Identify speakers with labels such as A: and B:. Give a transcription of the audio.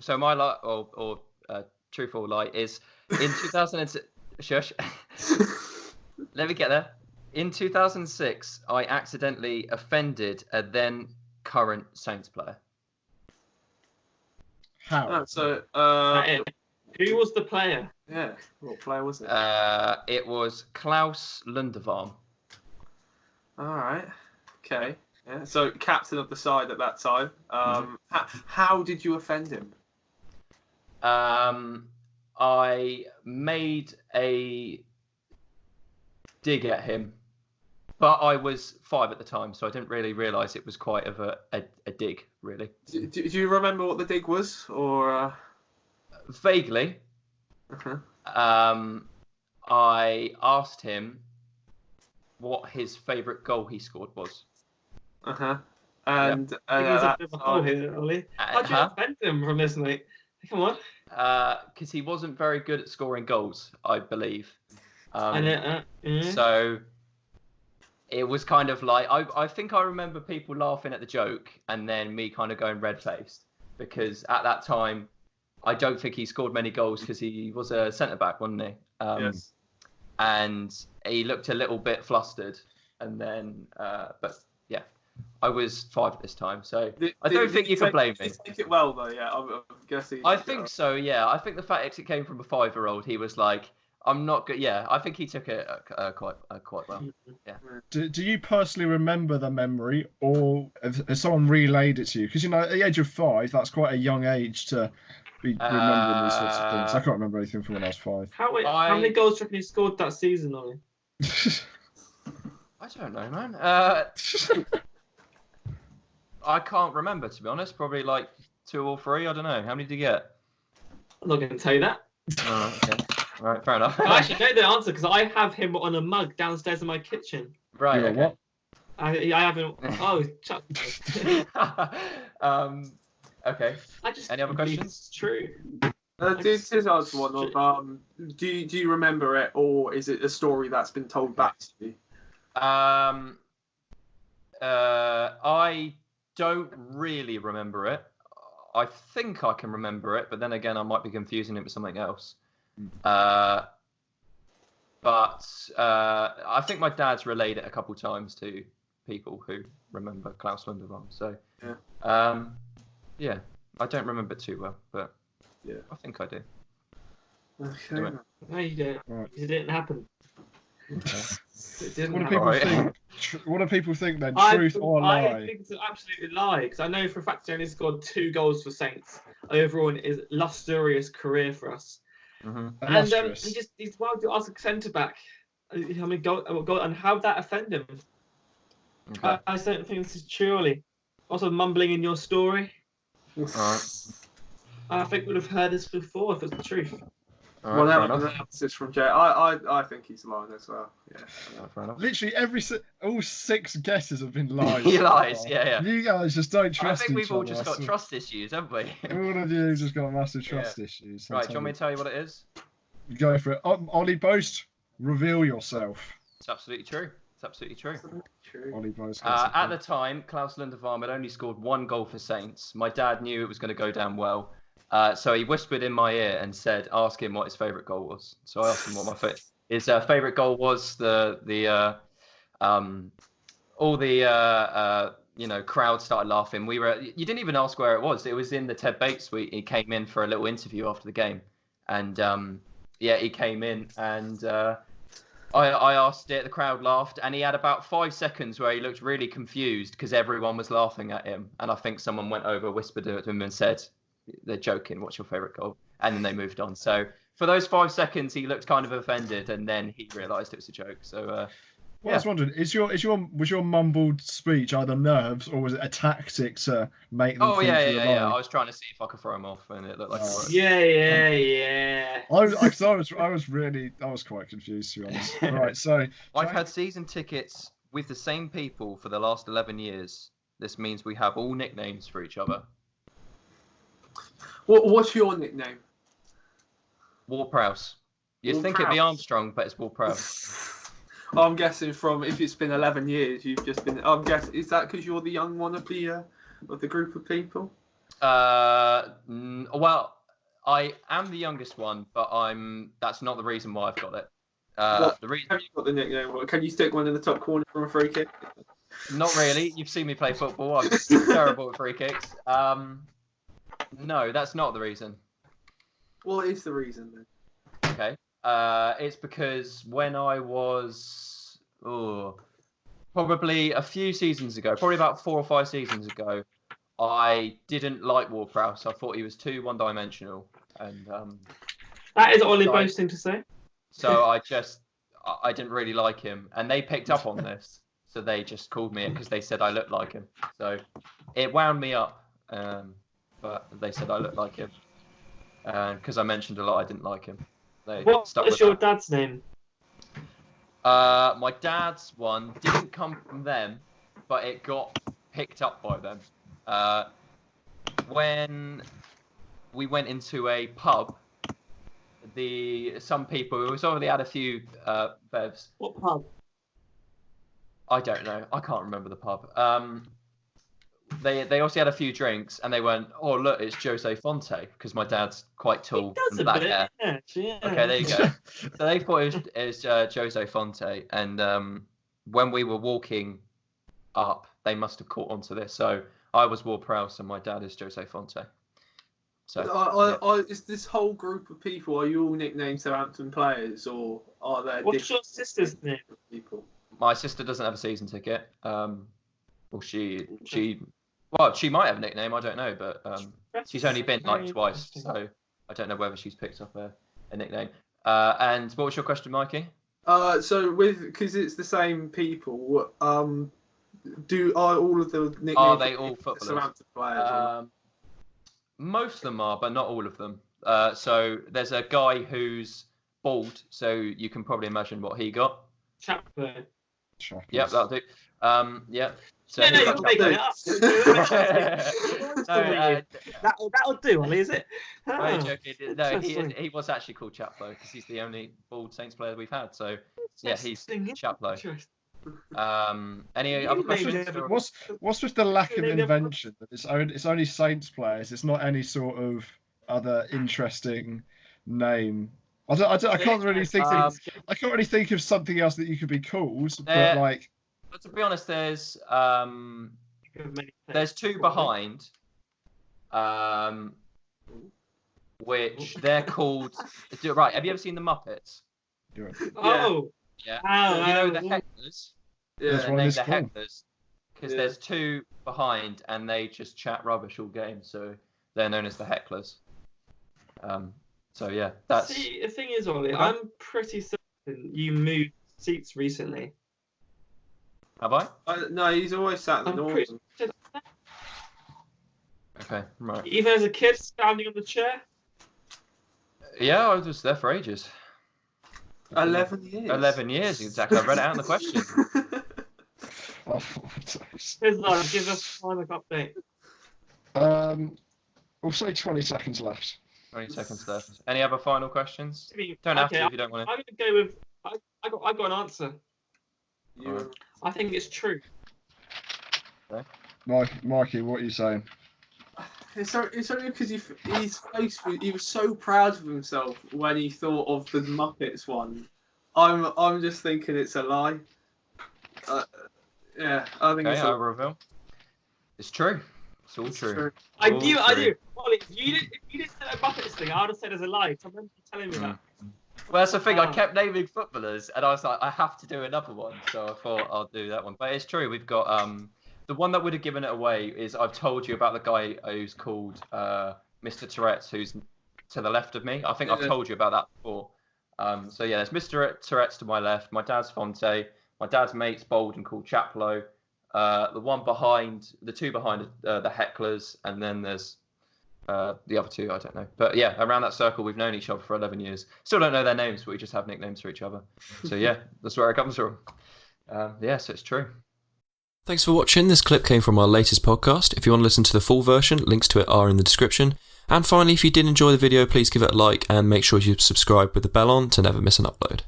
A: so my lie or truth or lie is in 2006. Shush. Let me get there. In 2006, I accidentally offended a then current Saints player.
B: How?
C: Who was the player?
D: Yeah, what player was it?
A: It was Klaus Lundervarm.
D: All right. Okay. Yeah. So captain of the side at that time. How did you offend him?
A: I made a dig at him, but I was 5 at the time, so I didn't really realise it was quite of a dig, really.
D: Do you remember what the dig was, or?
A: Vaguely. I asked him what his favourite goal he scored was.
D: And
C: He was a bit of a hole here, Ollie. How'd you offend him from this, mate? Come on.
A: Because he wasn't very good at scoring goals, I believe.
C: Mm-hmm.
A: So it was kind of like, I think I remember people laughing at the joke and then me kind of going red-faced, because at that time, I don't think he scored many goals because he was a centre-back, wasn't he?
D: Yes.
A: And he looked a little bit flustered. And then, but yeah, I was 5 at this time. So I don't think you can blame me.
D: Did he take it well, though? Yeah, I'm guessing.
A: I think so, yeah. I think the fact it came from a 5-year-old, he was like, I'm not good. Yeah, I think he took it quite well. Yeah.
B: Do you personally remember the memory, or has someone relayed it to you? Because, at the age of 5, that's quite a young age to be remembering these sorts of things. I can't remember anything from when I was 5.
C: How many goals do you reckon he scored that season, Ollie?
A: I don't know, man. I can't remember, to be honest. Probably like 2 or 3. I don't know. How many did you get?
C: I'm not going to tell you that.
A: Oh, okay. All right, fair enough.
C: I actually know the answer because I have him on a mug downstairs in my kitchen.
A: Right.
B: You know
A: Okay.
C: I have him. Oh, chuck.
A: Okay. Any other questions?
C: It's true.
D: This is answer one of do you remember it, or is it a story that's been told back to you?
A: I don't really remember it. I think I can remember it, but then again, I might be confusing it with something else. But I think my dad's relayed it a couple times to people who remember Klaus Lunderbaum. So yeah, I don't remember it too well, but
D: yeah,
A: I think I do.
D: Okay.
C: No, you don't.
B: Right.
C: It didn't happen.
A: Okay.
C: It didn't
B: What do
C: happen.
B: people think? What do people think then? Truth or lie?
C: I think it's an absolute lie, because I know for a fact he only scored 2 goals for Saints overall in his illustrious career for us.
A: Mm-hmm.
C: And he's well to ask a centre back. I mean, go and how that offend him?
A: Okay.
C: I don't think this is true, Ollie. Also, mumbling in your story.
A: All right.
C: I think we'd have heard this before if it's the truth.
A: All right, fair
D: Well,
A: enough.
D: that's just from Jay. I think he's lying as well. Yeah.
A: Fair enough.
B: Literally all 6 guesses have been lies.
A: He lies, yeah.
B: You guys just don't trust
A: I think we've
B: each
A: all
B: other.
A: just got trust issues, haven't we?
B: All of you just got massive trust issues.
A: Right, do you want me to tell you what it is?
B: Go for it. Ollie Boast, reveal yourself.
A: It's absolutely true. It's absolutely true.
D: True.
B: Ollie Boast.
A: At the time, Klaus Lundervarm had only scored 1 goal for Saints. My dad knew it was going to go down well. So he whispered in my ear and said, ask him what his favourite goal was. So I asked him what his favourite goal was. All the crowd started laughing. You didn't even ask where it was. It was in the Ted Bates suite. He came in for a little interview after the game. And he came in and I asked it, the crowd laughed, and he had about 5 seconds where he looked really confused because everyone was laughing at him. And I think someone went over, whispered to him and said, they're joking, what's your favourite goal? And then they moved on. So for those 5 seconds, he looked kind of offended, and then he realised it was a joke. So
B: I was wondering, was your mumbled speech either nerves or was it a tactic to make them?
A: Oh yeah. I was trying to see if I could throw him off, and it looked like it worked.
C: Yeah.
B: I was quite confused, to be honest. Right, so
A: I've had season tickets with the same people for the last 11 years. This means we have all nicknames for each other.
D: What's your nickname?
A: Warprowse. You'd think it'd be Armstrong, but it's Warprowse.
D: I'm guessing from if it's been 11 years, you've just been. I'm guessing is that because you're the young one of the group of people?
A: Well, I am the youngest one, but that's not the reason why I've got it. The reason.
D: Have you got the nickname? Can you stick one in the top corner from a free kick?
A: Not really. You've seen me play football. I'm terrible at free kicks. No, that's not the reason.
D: What is the reason then?
A: Okay. It's because when I was probably a few seasons ago, probably about 4 or 5 seasons ago, I didn't like Ward-Prowse. I thought he was too one-dimensional, and
C: that is Ollie boasting to say.
A: So I didn't really like him, and they picked up on this, so they just called me it because they said I looked like him. So it wound me up, but they said I looked like him because I mentioned a lot I didn't like him.
C: What is your dad's name?
A: My dad's one didn't come from them, but it got picked up by them. When we went into a pub, some people we already had a few bevs.
C: What pub?
A: I don't know. I can't remember the pub. They also had a few drinks, and they went, "Oh look, it's Jose Fonte," because my dad's quite tall and black hair. Yeah. Okay, there you go. So they thought it was Jose Fonte, and when we were walking up, they must have caught onto this. So I was Ward-Prowse, and my dad is Jose Fonte. So
D: is this whole group of people? Are you all nicknamed Southampton players, or are there?
C: What's your sister's name?
D: People.
A: My sister doesn't have a season ticket. She might have a nickname, I don't know, but she's only been like twice, so I don't know whether she's picked up a nickname. And what was your question, Mikey?
D: So because it's the same people, are all of the nicknames?
A: Are they all footballers?
D: Southampton players.
A: Most of them are, but not all of them. So there's a guy who's bald, so you can probably imagine what he got.
C: Chapman.
A: Yep, that'll do. Yeah. So
C: you're making it up. That'll do, Ollie, is it?
A: Very joking. No, he was actually called Chaplow because he's the only bald Saints player we've had. So yeah, he's Chaplow. Any other questions?
B: What's with the lack of invention? That it's only Saints players. It's not any sort of other interesting name. I can't really think. I can't really think of something else that you could be called. But like.
A: But to be honest, there's 2 behind, which they're called. Right, have you ever seen the Muppets?
B: Yeah.
C: Oh.
A: Yeah.
C: Oh,
A: you know the hecklers.
B: Yeah,
A: they're named the hecklers because there's 2 behind, and they just chat rubbish all game, so they're known as the hecklers. So yeah, that's.
C: See, the thing is, Ollie, I'm pretty certain you moved seats recently.
A: Have I?
D: No, he's always sat in the northern.
A: Okay, right.
C: Even as a kid, standing on the chair?
A: Yeah, I was there for ages.
D: 11 years.
A: 11 years, exactly. I read it out in the question.
C: Here's Lauren, give us a time update.
B: We'll say 20 seconds left.
A: 20 seconds left. Any other final questions? Don't have to if you don't want to.
C: I'm going to go with. I got an answer.
A: Right.
C: I think it's true.
A: Okay.
B: Mikey, what are you saying?
D: It's only because he was so proud of himself when he thought of the Muppets one. I'm just thinking it's a lie. Yeah, I think it's
A: I'll reveal. It's true. It's all true.
C: I do. Ollie, if you didn't say that Muppets thing, I would have said as a lie. I remember you telling me that.
A: Well, that's the thing. I kept naming footballers, and I was like, I have to do another one. So I thought I'll do that one. But it's true. We've got the one that would have given it away is I've told you about the guy who's called Mr. Tourette's, who's to the left of me. I think I've told you about that before. So yeah, there's Mr. Tourette's to my left. My dad's Fonte. My dad's mate's bold and called Chaplow. The 2 behind the hecklers, and then there's the other 2, I don't know. But yeah, around that circle, we've known each other for 11 years. Still don't know their names, but we just have nicknames for each other. So yeah, that's where it comes from. So it's true.
E: Thanks for watching. This clip came from our latest podcast. If you want to listen to the full version, links to it are in the description. And finally, if you did enjoy the video, please give it a like and make sure you subscribe with the bell on to never miss an upload.